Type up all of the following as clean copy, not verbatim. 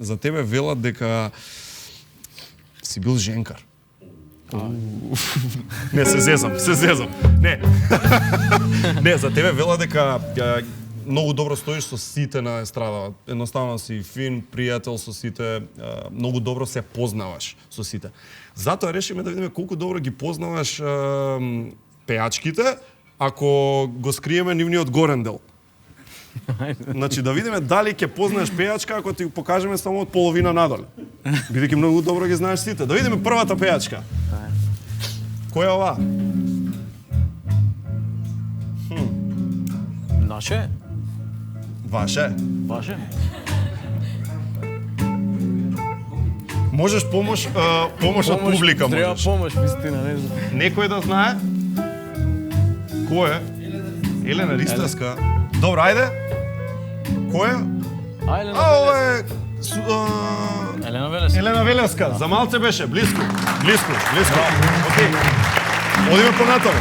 За тебе велат дека си бил женкар. Не, се зезам. Не. Не, за тебе велат дека многу добро стоиш со сите на естрадата. Едноставно си фин, пријател со сите, многу добро се познаваш со сите. Затоа решиме да видиме колку добро ги познаваш пејачките, ако го скриеме нивниот горен дел. Значи да видиме дали ќе познаеш пејачка ако ти го покажеме само од половина надоле. Бидејќи многу добро ги знаеш сите. Да видиме првата пејачка. Која е ова? Наше? Ваше? Ваше? Можеш помош од публика, Треба можеш. помош, вистина, не знам. Некој да знае? Кој е? Елена Ристевска. Добро, ајде. Кој е? Ајде, Ова е Елена Велеска. Елена Велеска. За малце беше, близко. Океј. Одиме понатаму.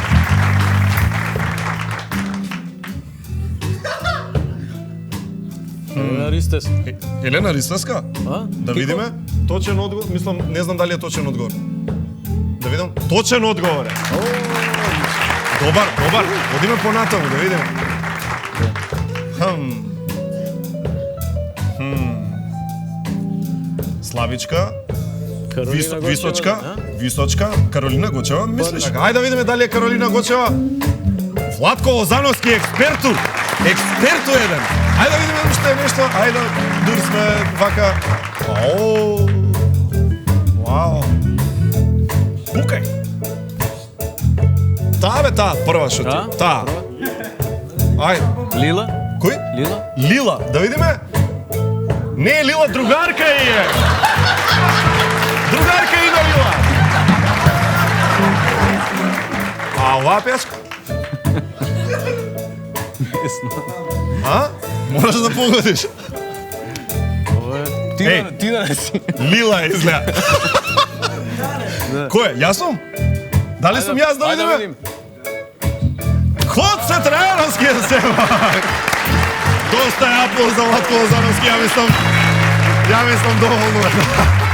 Елена Ристевска. Елена Ристевска? А? Да видиме. Точен одговор. Мислам, не знам дали е точен одговор. Да видам. Точен одговор е. Добар. Одиме понатаму, да видиме. Славичка. Височка, Каролина Гочева, мислиш? Ајде да видиме дали е Каролина Гочева. Владко Лозановски, експерту еден. Ајде да видиме уште нешто. Ајде, дур сме вака. Вау. Пукај. Таа прва шо ти. Таа. Ајде. Лила? Кој? Лила. Да видиме. Не е Лила, другарка е. Другарка и на Лила. А ова пејачка? Не знам. А? Можеш да погодиш. Ова е... Ти да не си. Лила изгледа. Кој е? Јас сум? Дали сум јас да видиме? Код се Трајановски е сема. Доста е аплауз за Владко Лозановски, ја мислам доволно.